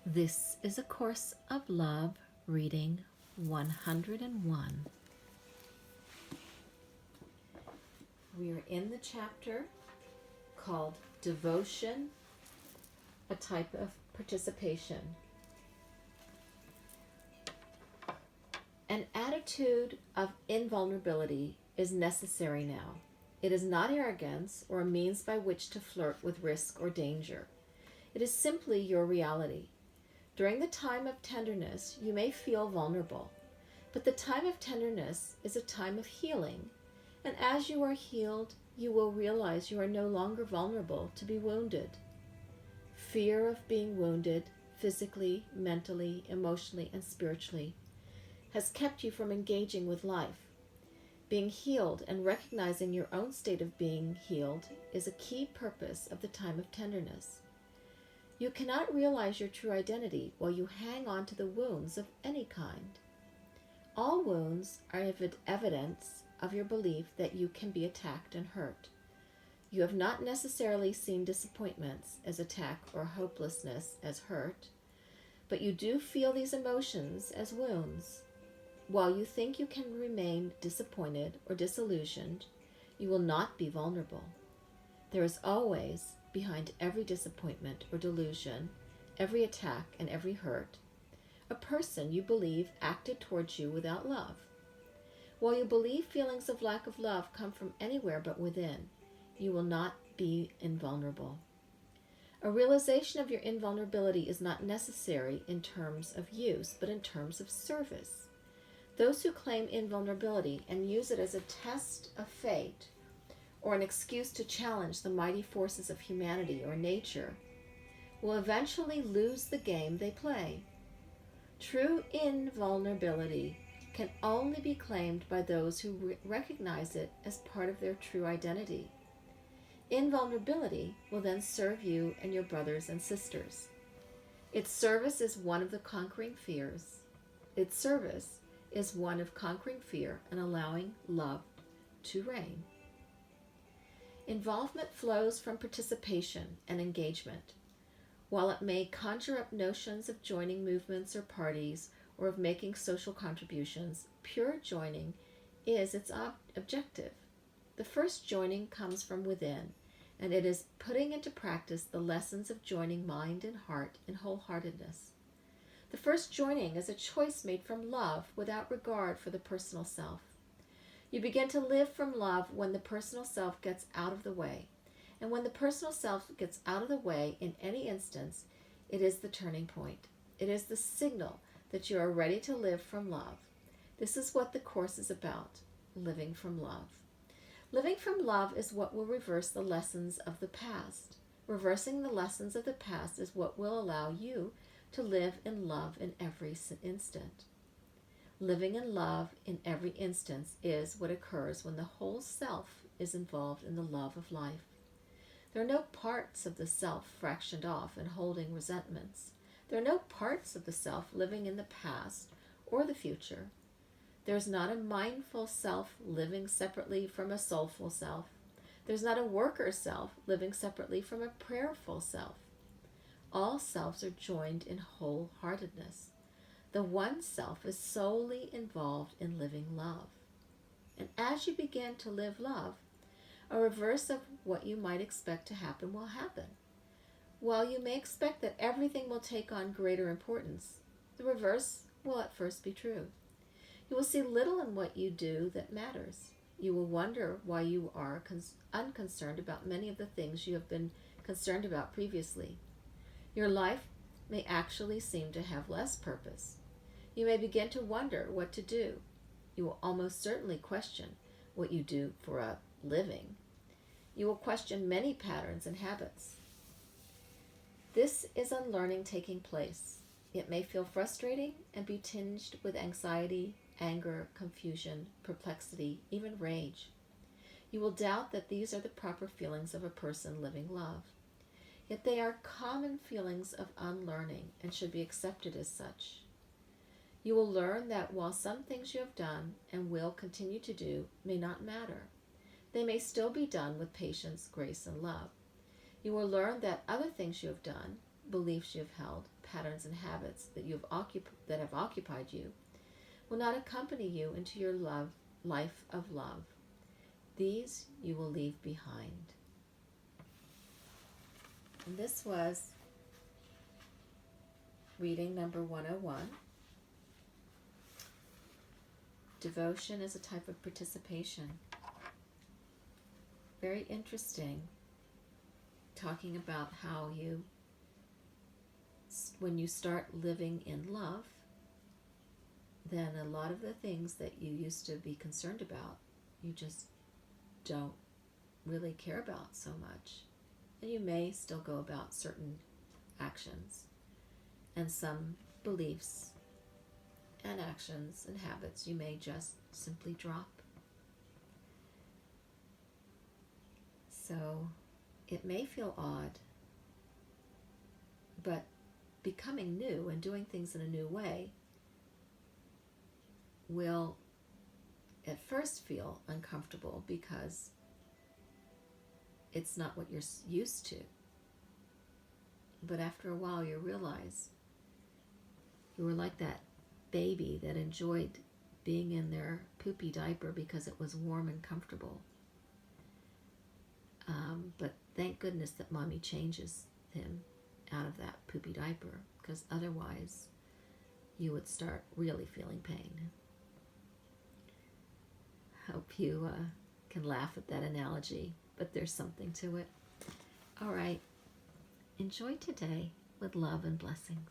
This is A Course of Love, reading 101. We are in the chapter called Devotion, a Type of Participation. An attitude of invulnerability is necessary now. It is not arrogance or a means by which to flirt with risk or danger. It is simply your reality. During the time of tenderness, you may feel vulnerable, but the time of tenderness is a time of healing, and as you are healed, you will realize you are no longer vulnerable to be wounded. Fear of being wounded, physically, mentally, emotionally, and spiritually, has kept you from engaging with life. Being healed and recognizing your own state of being healed is a key purpose of the time of tenderness. You cannot realize your true identity while you hang on to the wounds of any kind. All wounds are evidence of your belief that you can be attacked and hurt. You have not necessarily seen disappointments as attack or hopelessness as hurt, but you do feel these emotions as wounds. While you think you can remain disappointed or disillusioned, you will not be vulnerable. There is always, behind every disappointment or delusion, every attack and every hurt, a person you believe acted towards you without love. While you believe feelings of lack of love come from anywhere but within, you will not be invulnerable. A realization of your invulnerability is not necessary in terms of use, but in terms of service. Those who claim invulnerability and use it as a test of fate or an excuse to challenge the mighty forces of humanity or nature will eventually lose the game they play. True invulnerability can only be claimed by those who recognize it as part of their true identity. Invulnerability will then serve you and your brothers and sisters. Its service is one of conquering fear and allowing love to reign. Involvement flows from participation and engagement. While it may conjure up notions of joining movements or parties or of making social contributions, pure joining is its objective. The first joining comes from within, and it is putting into practice the lessons of joining mind and heart in wholeheartedness. The first joining is a choice made from love without regard for the personal self. You begin to live from love when the personal self gets out of the way. And when the personal self gets out of the way in any instance, it is the turning point. It is the signal that you are ready to live from love. This is what the Course is about, living from love. Living from love is what will reverse the lessons of the past. Reversing the lessons of the past is what will allow you to live in love in every instant. Living in love in every instance is what occurs when the whole self is involved in the love of life. There are no parts of the self fractioned off and holding resentments. There are no parts of the self living in the past or the future. There is not a mindful self living separately from a soulful self. There's not a worker self living separately from a prayerful self. All selves are joined in wholeheartedness. The one self is solely involved in living love. And as you begin to live love, a reverse of what you might expect to happen will happen. While you may expect that everything will take on greater importance, the reverse will at first be true. You will see little in what you do that matters. You will wonder why you are unconcerned about many of the things you have been concerned about previously. Your life may actually seem to have less purpose. You may begin to wonder what to do. You will almost certainly question what you do for a living. You will question many patterns and habits. This is unlearning taking place. It may feel frustrating and be tinged with anxiety, anger, confusion, perplexity, even rage. You will doubt that these are the proper feelings of a person living love. Yet they are common feelings of unlearning and should be accepted as such. You will learn that while some things you have done and will continue to do may not matter, they may still be done with patience, grace, and love. You will learn that other things you have done, beliefs you have held, patterns and habits that that have occupied you will not accompany you into your life of love. These you will leave behind. And this was reading number 101. Devotion is a type of participation. Very interesting, talking about how when you start living in love, then a lot of the things that you used to be concerned about, you just don't really care about so much. And you may still go about certain actions and some beliefs and actions and habits you may just simply drop. So it may feel odd, but becoming new and doing things in a new way will at first feel uncomfortable because it's not what you're used to. But after a while you realize you were like that baby that enjoyed being in their poopy diaper because it was warm and comfortable. But thank goodness that mommy changes him out of that poopy diaper, because otherwise you would start really feeling pain. Hope you can laugh at that analogy, but there's something to it. All right. Enjoy today with love and blessings.